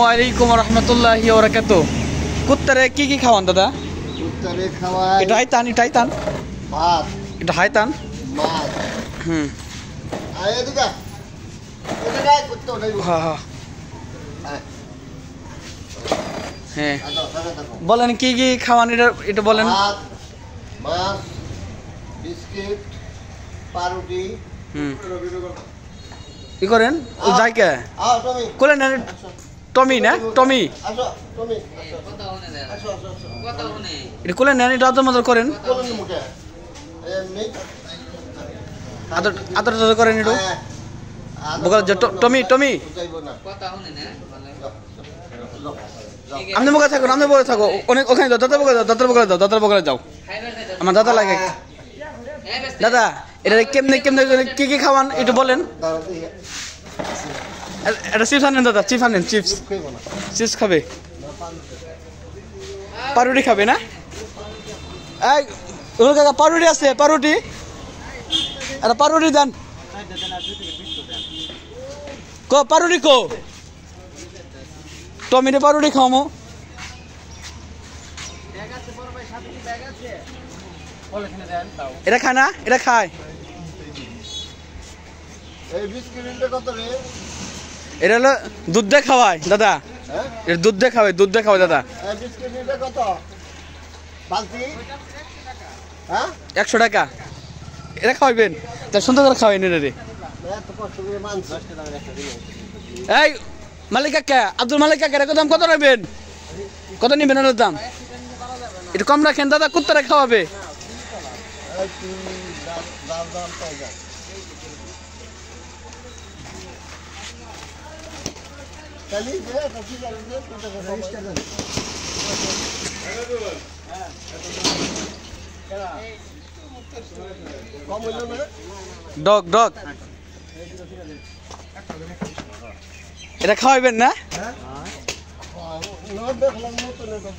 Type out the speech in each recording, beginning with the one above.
ওয়ালাইকুম রহমতুল্লাহি ওয়া বারাকাতুহু। কুত্তারে কি খাওয়ান দাদা? কুত্তারে খাওয়াই এটা হাইতান ভাত, এটা হাইতান মাছ। আয় এদিকে এদিকে কুত্তা নাই। হ্যাঁ হ্যাঁ বলেন কি খাওয়ান এটা বলেন। ভাত, মাছ, বিস্কিট, পাউরুটি। কি করেন ও যাইকে আও টমি কোলে না টমি না টমি আসো টমি কথা হনে দেন আসো আসো আসো কথা হনে এটা কোলে নেন এটা আদর মদর করেন কোন মুখে এমনি আদর করেন একটু বগল টমি যাইবো না কথা হনে না আপনি বগলে থাকো অনেক ওখানে যাও দাদার বগলে যাও আমার দাদা লাগে। দাদা এটা কেমনে কি খাওয়ান একটু বলেন। এটা চিপস আনেন দাদা, চিপস খাবে, পাউরুটি খাবে না? এই কাকা পাউরুটি আছে, পাউরুটি এটা পাউরুটি দেন পাউরুটি টমেটো পাউরুটি খাওয়ামো। এটা খায় না? এটা খায়। এই বিস্কিটটা কত রে? এটা হলো দুধ দিয়ে খাওয়ায় দাদা। হ্যাঁ এটা দুধ দিয়ে খাওয়ায় দাদা। এই বিস্কিটটা কত? বালতি হ্যাঁ 100 টাকা। এটা খাওয়াইবেন তা সুন্দর করে খাওয়াই রে। এত কষ্ট করে মানছ। এই মালিক কাকা, আব্দুল মালিক কাকা এর দাম কত রাখবেন? কত নিবেন এর দাম? একটু কম রাখেন দাদা, কুত্তারে খাওয়াবে। এই দাম পাই যা। খালি দে কফি লাগে দে কত রেজিস্টার দেন। কম হইলো না? ডগ এটা খাওয়াইবেন না? না দেখলাম নতুন এটা।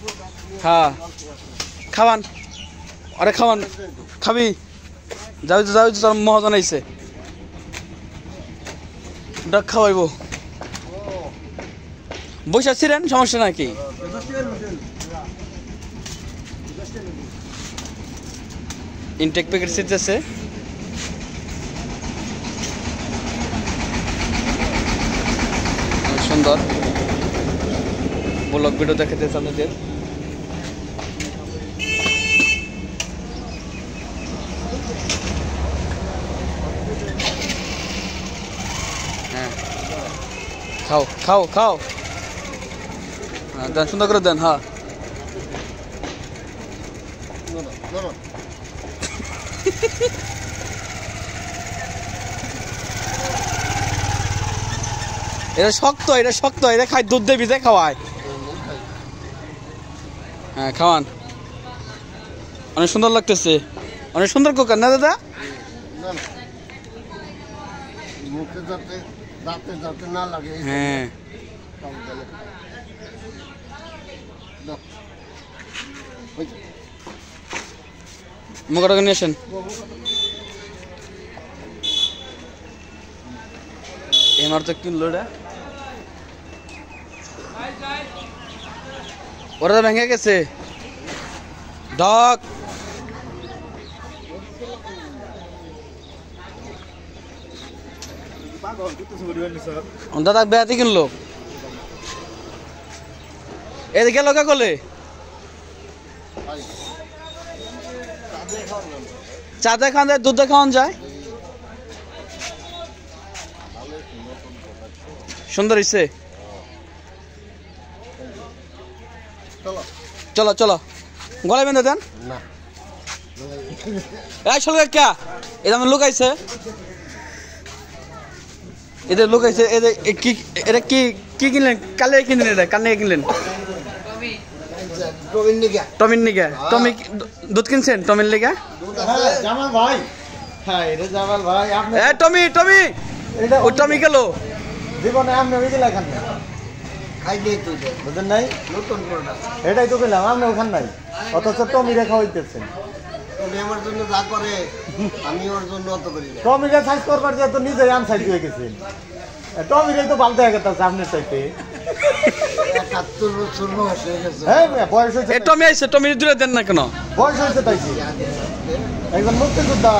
হ্যাঁ খাওয়ান, আরে খাওয়ান, খাবি? যাও তোর মহাজন আইছে, ডগ খাওয়াইব। বসে ছিলেন, সমস্যা নাকি? ইনটেক প্যাকেট সিটছে সুন্দর। ব্লগ ভিডিও দেখাতে আপনাদের। হ্যাঁ খাও দেন, সুন্দর করে দেন। হ্যাঁ এটা শক্ত, এটা খায়, দুধ দিয়ে ভিজে খাওয়ায়। হ্যাঁ খাওয়ান, অনেক সুন্দর লাগতেছে, অনেক সুন্দর কুকার না দাদা? মুখে যাতে না লাগে। হ্যাঁ মুখটা নিয়ে আসেন। এমার তো কিনলো এটা, ওরা তো ভেঙে গেছে। ডগ দাদা বেড়াতে কিনলো, এদিকে গেল কে করলে? চা দিয়ে খাওয়ান যায়, দুধ দিয়ে খাওয়ান যায়। সুন্দর হয়েছে। চলো গলায় বেঁধে দেন। এদের লুকাইছে, এটা কি কিনলেন? কালে কিনলেন? এটা কাল নিয়ে কিনলেন? টমির নিগা। টমি দুধ কিনছেন টমির লিগা? জামাল ভাই, হ্যাঁ এটা জামাল ভাই। আপনি টমি ও টমি গেল জীবনে আপনি ওই দিলা খান না, খাইলে তো বুঝেন নাই, নতুন প্রোডাক্ট এটাই তো কইলাম। আপনি ওখান নাই, অথচ টমি রেখা হইতেছেন। টমি আমার জন্য যা করে আমি ওর জন্য অত করি না। টমিকে সাইজ করবার যে তো নিজেই আনসাইড হয়ে গেছেন। টমিরে তো পাল্টে গেছে আপনার চাইতে। ৭০ বছর বয়স হয়ে গেছে। হ্যাঁ বয়স হয়েছে। এই টমি আইছে, টমি দূরে দেন না কেন? বয়স হয়েছে তাই কি? একজন মুক্তিযোদ্ধা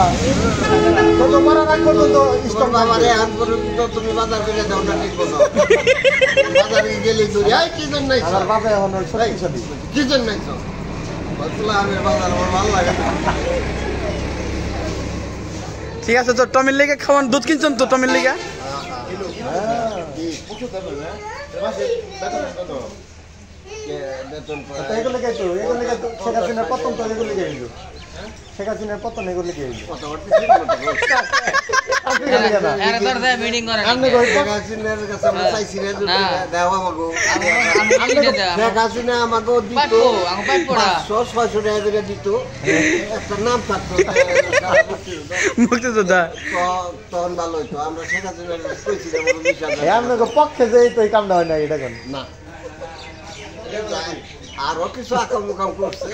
তো মরার আগ পর্যন্ত স্টক বাবারে আজ পর্যন্ত তুমি বাজার করে দাও না ঠিক মতো। বাজারে গেলে দূরে আই কি জন্য নাই? আমার বাবা এখন শক্তিশালী। কি জন্য নাই তো? বললা আমি বাজার আমার ভালো লাগে না। ঠিক আছে, তো টমির লেগে খাওয়ান, দুধ কিনছেন তো টমির লেগে? শেখ হাসিনার পতন এগুলো কি মুক্তিযোদ্ধা তখন ভালো হইতো। আমরা শেখ হাসিনার পক্ষে যে তো এই কামটা হয় না এটা কেন না আরো কিছু আকাম মুকাম করছে